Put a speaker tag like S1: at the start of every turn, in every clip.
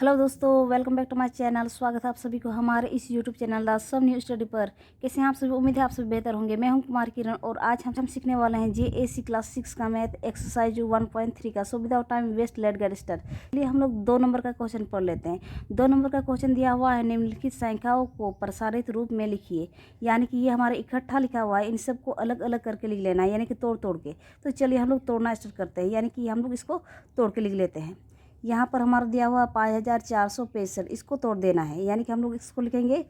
S1: Hello दोस्तों, welcome back to my channel. स्वागत है आप सभी को हमारे इस यूट्यूब चैनल द सब न्यू स्टडी पर। कैसे हैं आप सभी? उम्मीद है आप सभी बेहतर होंगे। मैं हूं कुमार किरण और आज हम सीखने वाले हैं JAC क्लास 6 का मैथ एक्सरसाइज 1.3 का। So without time waste let get start. चलिए हम लोग 2 नंबर का क्वेश्चन पढ़ लेते हैं। 2 नंबर का क्वेश्चन दिया हुआ है, निम्नलिखित संख्याओं को प्रसारित रूप में लिखिए। यानी कि ये हमारे इकट्ठा लिखा हुआ है, इन सबको अलग अलग करके लिख लेना है, यानी कि तोड़ तोड़ के। तो चलिए हम लोग तोड़ना स्टार्ट करते हैं, यानी कि हम लोग इसको तोड़ के लिख लेते हैं। यहाँ पर हमारा दिया हुआ 5465, इसको तोड़ देना है, यानी कि हम लोग इसको लिखेंगे।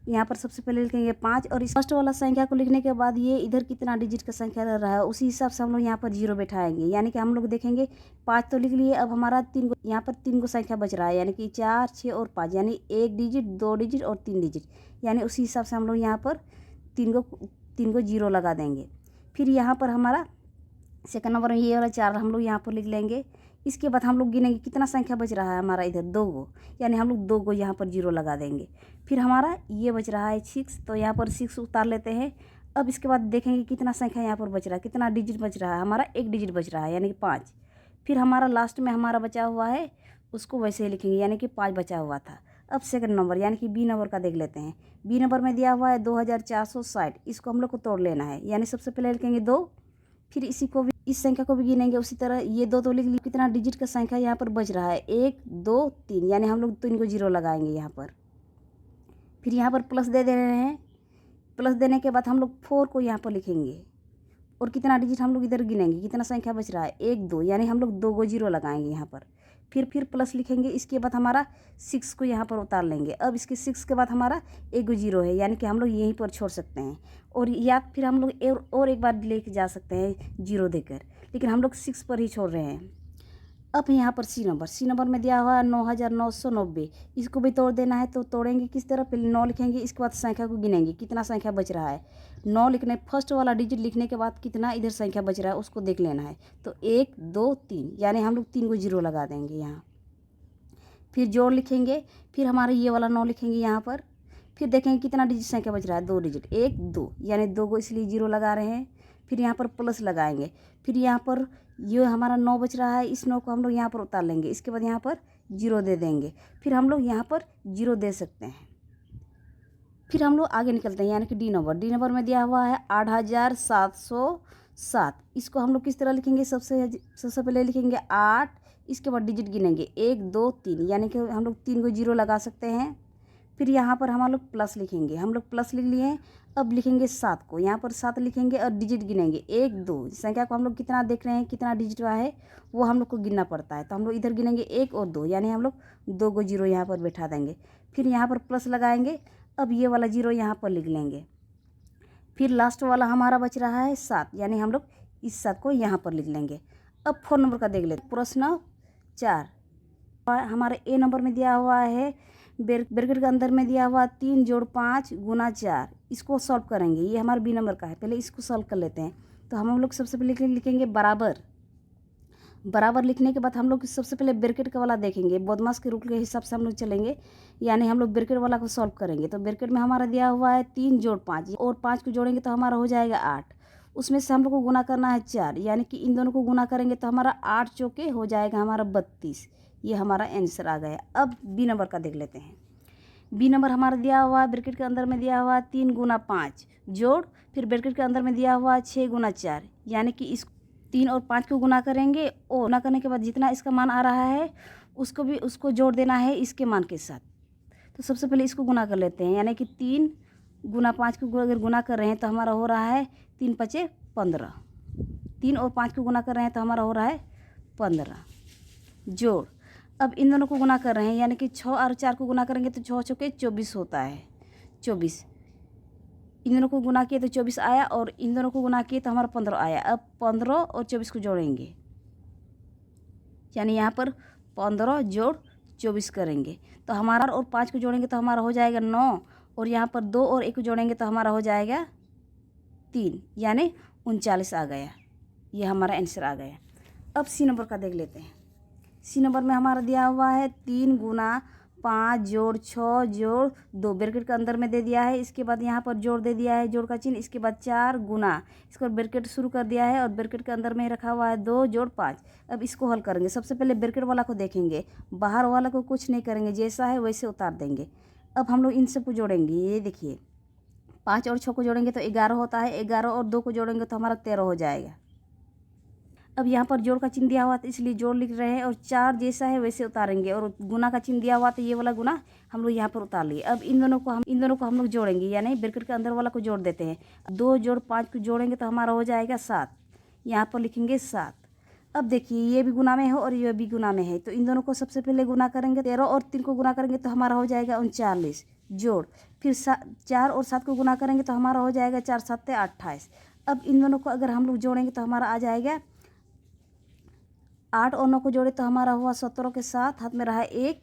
S1: यहाँ पर सबसे पहले लिखेंगे 5 और इस फर्स्ट वाला संख्या को लिखने के बाद ये इधर कितना डिजिट का संख्या रह रहा है उसी हिसाब से हम लोग यहाँ पर 0 बैठाएंगे। यानी कि हम लोग देखेंगे 5 तो लिख लिए, अब हमारा 3 को यहाँ पर 3 को संख्या बच रहा है, यानी कि 4, 6 और 5, यानी 1 डिजिट, 2 डिजिट और 3 डिजिट। यानी उसी हिसाब से हम लोग यहाँ पर 3 को 0 लगा देंगे। फिर यहाँ पर हमारा सेकंड नंबर में ये वाला 4 हम लोग यहाँ पर लिख लेंगे। इसके बाद हम लोग गिनेंगे कितना संख्या बच रहा है हमारा, इधर 2 गो, यानी हम लोग 2 गो यहाँ पर 0 लगा देंगे। फिर हमारा ये बच रहा है 6, तो यहाँ पर 6 उतार लेते हैं। अब इसके बाद देखेंगे कितना संख्या यहाँ पर बच रहा है, कितना डिजिट बच रहा है हमारा, 1 डिजिट बच रहा है, यानी कि 5। फिर हमारा लास्ट में हमारा बचा हुआ है, उसको वैसे ही लिखेंगे, यानी कि 5 बचा हुआ था। अब सेकंड नंबर यानी कि बी नंबर का देख लेते हैं। बी नंबर में दिया हुआ है 2460, इसको हम लोग को तोड़ लेना है। यानी सबसे पहले लिखेंगे 2, फिर इसी को भी, इस संख्या को भी गिनेंगे उसी तरह। ये 2 तो लिख ली, कितना डिजिट का संख्या यहाँ पर बच रहा है, 1, 2, 3, यानी हम लोग 3 को 0 लगाएंगे यहाँ पर। फिर यहाँ पर प्लस दे रहे हैं। प्लस देने के बाद हम लोग 4 को यहाँ पर लिखेंगे और कितना डिजिट हम लोग इधर गिनेंगे, कितना संख्या बच रहा है, 1, 2, यानी हम लोग 2 को 0 लगाएंगे यहाँ पर। फिर प्लस लिखेंगे। इसके बाद हमारा 6 को यहाँ पर उतार लेंगे। अब इसके 6 के बाद हमारा 1 को 0 है, यानी कि हम लोग यहीं पर छोड़ सकते हैं। और या फिर हम लोग और एक बार लेके जा सकते हैं 0 देकर, लेकिन हम लोग 6 पर ही छोड़ रहे हैं। अब यहाँ पर सी नंबर में दिया हुआ है 9990, इसको भी तोड़ देना है। तो तोड़ेंगे किस तरह, पहले 9 लिखेंगे, इसके बाद संख्या को गिनेंगे कितना संख्या बच रहा है। 9 लिखने, फर्स्ट वाला डिजिट लिखने के बाद कितना इधर संख्या बच रहा है उसको देख लेना है। तो 1, 2, 3, यानी हम लोग 3 को 0 लगा देंगे यहाँ। फिर जोड़ लिखेंगे, फिर हमारा ये वाला 9 लिखेंगे यहाँ पर। फिर देखेंगे कितना डिजिट संख्या बच रहा है, 2 डिजिट, 1, 2, यानी 2 को इसलिए 0 लगा रहे हैं। फिर यहाँ पर प्लस लगाएंगे। फिर यहाँ पर ये हमारा 9 बच रहा है, इस 9 को हम लोग यहाँ पर उतार लेंगे। इसके बाद यहाँ पर 0 दे देंगे। फिर हम लोग यहाँ पर 0 दे सकते हैं। फिर हम लोग आगे निकलते हैं, यानी कि डी नंबर में दिया हुआ है 8707, इसको हम लोग किस तरह लिखेंगे, सबसे पहले लिखेंगे 8, इसके बाद डिजिट गिनेंगे 1, 2, 3, यानी कि हम लोग 3 को 0 लगा सकते हैं। फिर यहाँ पर हम लोग प्लस लिखेंगे, हम लोग प्लस लिख लिए हैं। अब लिखेंगे 7 को, यहाँ पर 7 लिखेंगे और डिजिट गिनेंगे 1, 2, संख्या को हम लोग कितना देख रहे हैं, कितना डिजिट हुआ है वो हम लोग को गिनना पड़ता है। तो हम लोग इधर गिनेंगे 1 और 2, यानी हम लोग 2 को 0 यहाँ पर बैठा देंगे। फिर यहाँ पर प्लस लगाएंगे। अब ये वाला 0 यहाँ पर लिख लेंगे। फिर लास्ट वाला हमारा बच रहा है 7, यानी हम लोग इस 7 को यहाँ पर लिख लेंगे। अब 4 नंबर का देख लेते। प्रश्न 4 हमारे ए नंबर में दिया हुआ है, ब्रैकेट के अंदर में दिया हुआ 3 जोड़ 5 गुना 4, इसको सॉल्व करेंगे। ये हमारा बी नंबर का है, पहले इसको सॉल्व कर लेते हैं। तो हम लोग सबसे पहले लिखेंगे बराबर लिखने के बाद हम लोग सबसे पहले ब्रैकेट का वाला देखेंगे, बदमाश के रूल के हिसाब से हम लोग चलेंगे, यानी हम लोग ब्रैकेट वाला को सॉल्व करेंगे। तो ब्रैकेट में हमारा दिया हुआ है 3 जोड़ 5, और 5 को जोड़ेंगे तो हमारा हो जाएगा 8। उसमें से हम लोग को गुना करना है 4, यानी कि इन दोनों को गुना करेंगे तो हमारा 8 चौके हो जाएगा हमारा 32। ये हमारा आंसर आ गया। अब बी नंबर का देख लेते हैं। बी नंबर हमारा दिया हुआ है, ब्रैकेट के अंदर में दिया हुआ 3 गुना 5 जोड़, फिर ब्रैकेट के अंदर में दिया हुआ 6 गुना 4, यानी कि इस 3 और 5 को गुना करेंगे और गुना करने के बाद जितना इसका मान आ रहा है उसको जोड़ देना है इसके मान के साथ। तो सबसे पहले इसको गुना कर लेते हैं, यानी कि 3 गुना 5 को अगर गुना कर रहे हैं तो हमारा हो रहा है 3 पचे 15। 3 और 5 को गुना कर रहे हैं तो हमारा हो रहा है 15 जोड़। अब इन दोनों को गुना कर रहे हैं, यानी कि 6 और 4 को गुना करेंगे तो 6 चौके 24 होता है, 24। इन दोनों को गुना किए तो 24 आया, और इन दोनों को गुना किए तो हमारा 15 आया। अब 15 और 24 को जोड़ेंगे, यानी यहाँ पर 15 जोड़ 24 करेंगे तो हमारा, और 5 को जोड़ेंगे तो हमारा हो जाएगा 9, और यहाँ पर 2 और 1 को जोड़ेंगे तो हमारा हो जाएगा 3, यानी 39 आ गया। ये हमारा आंसर आ गया। अब सी नंबर का देख लेते हैं। सी नंबर में हमारा दिया हुआ है 3 गुना 5 जोड़ 6 जोड़ 2 ब्रैकेट के अंदर में दे दिया है। इसके बाद यहाँ पर जोड़ दे दिया है, जोड़ का चिन्ह। इसके बाद 4 गुना, इसको ब्रैकेट शुरू कर दिया है और ब्रैकेट के अंदर में रखा हुआ है 2 जोड़ 5। अब इसको हल करेंगे। सबसे पहले ब्रैकेट वाला को देखेंगे, बाहर वाला को कुछ नहीं करेंगे, जैसा है वैसे उतार देंगे। अब हम लोग इन सबको जोड़ेंगे। ये देखिए 5 और 6 को जोड़ेंगे तो 11 होता है, 11 और 2 को जोड़ेंगे तो हमारा 13 हो जाएगा। अब यहाँ पर जोड़ का चिन्ह दिया हुआ था इसलिए जोड़ लिख रहे हैं और 4 जैसा है वैसे उतारेंगे, और गुना का चिन्ह दिया हुआ था ये वाला गुना हम लोग यहाँ पर उतार लिए। अब इन दोनों को हम लोग जोड़ेंगे, यानी ब्रैकेट के अंदर वाला को जोड़ देते हैं। 2 जोड़ 5 को जोड़ेंगे तो हमारा हो जाएगा 7। यहाँ पर लिखेंगे 7। अब देखिए ये भी गुना में है और ये भी गुना में है, तो इन दोनों को सबसे पहले गुना करेंगे। 13 और 3 को गुना करेंगे तो हमारा हो जाएगा 39 जोड़, फिर 4 और 7 को गुना करेंगे तो हमारा हो जाएगा 4 7 28। अब इन दोनों को अगर हम लोग जोड़ेंगे तो हमारा आ जाएगा 8 और 9 को जोड़े तो हमारा हुआ 17 के साथ हाथ में रहा 1,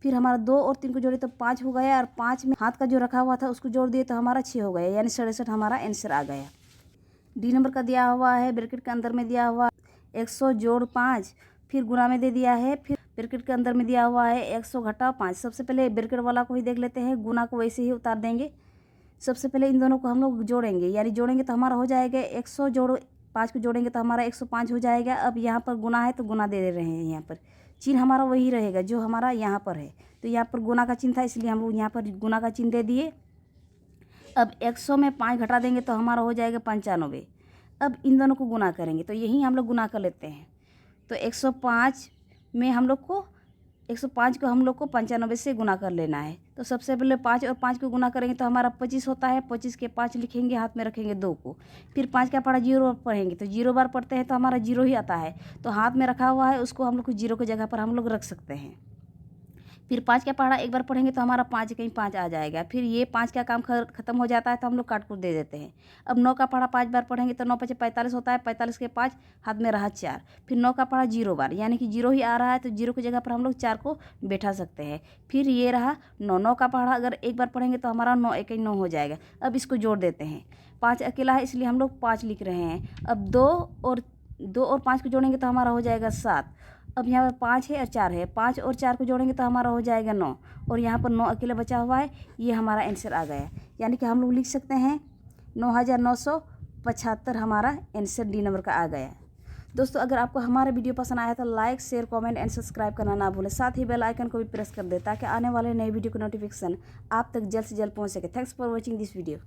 S1: फिर हमारा 2 और 3 को जोड़े तो 5 हो गया, और 5 में हाथ का जो रखा हुआ था उसको जोड़ दिए तो हमारा 6 हो गया, यानी 67 हमारा आंसर आ गया। डी नंबर का दिया हुआ है, ब्रैकेट के अंदर में दिया हुआ 100 जोड़ 5, फिर गुना में दे दिया है, फिर ब्रैकेट के अंदर में दिया हुआ है 100 घटा 5। सबसे पहले ब्रैकेट वाला को ही देख लेते हैं, गुना को वैसे ही उतार देंगे। सबसे पहले इन दोनों को हम लोग जोड़ेंगे, यानी जोड़ेंगे तो हमारा हो जाएगा 100 जोड़ 5 को जोड़ेंगे तो हमारा 105 हो जाएगा। अब यहाँ पर गुना है तो गुना दे रहे हैं, यहाँ पर चिन्ह हमारा वही रहेगा जो हमारा यहाँ पर है, तो यहाँ पर गुना का चिन्ह था इसलिए हम लोग यहाँ पर गुना का चिन्ह दे दिए। अब 100 में 5 घटा देंगे तो हमारा हो जाएगा 95। अब इन दोनों को गुना करेंगे तो यही हम लोग गुना कर लेते हैं, तो 105 में हम लोग को 105 को हम लोग को 95 से गुना कर लेना है। तो सबसे पहले 5 और 5 को गुना करेंगे तो हमारा 25 होता है। 25 के 5 लिखेंगे, हाथ में रखेंगे 2 को, फिर 5 का पढ़ा 0 पढ़ेंगे तो 0 बार पढ़ते हैं तो हमारा 0 ही आता है, तो हाथ में रखा हुआ है उसको हम लोग को 0 की जगह पर हम लोग रख सकते हैं। फिर 5 का पढ़ा एक बार पढ़ेंगे तो हमारा 5 कहीं 5 आ जाएगा। फिर ये 5 का काम खत्म हो जाता है तो हम लोग काट कूट दे देते हैं। अब 9 का पढ़ा 5 बार पढ़ेंगे तो 9 5 45 होता है, 45 के 5 हाथ में रहा 4, फिर 9 का पढ़ा 0 बार, यानी कि 0 ही आ रहा है तो 0 की जगह पर हम लोग 4 को बैठा सकते हैं। फिर ये रहा 9 का पढ़ा अगर एक बार पढ़ेंगे तो हमारा 9 1 9 हो जाएगा। अब इसको जोड़ देते हैं, 5 अकेला है इसलिए हम लोग 5 लिख रहे हैं। अब 2 और 5 को जोड़ेंगे तो हमारा हो जाएगा 7। अब यहाँ पर 5 है और 4 है, 5 और 4 को जोड़ेंगे तो हमारा हो जाएगा 9, और यहाँ पर 9 अकेला बचा हुआ है, ये हमारा आंसर आ गया। यानी कि हम लोग लिख सकते हैं 9975 हमारा आंसर डी नंबर का आ गया। दोस्तों अगर आपको हमारा वीडियो पसंद आया तो like share comment and subscribe करना ना भूलें, साथ ही बेल आइकन को भी प्रेस कर दें ताकि आने वाले नए वीडियो का नोटिफिकेशन आप तक जल्द से जल्द पहुँच सके। Thanks for watching this video.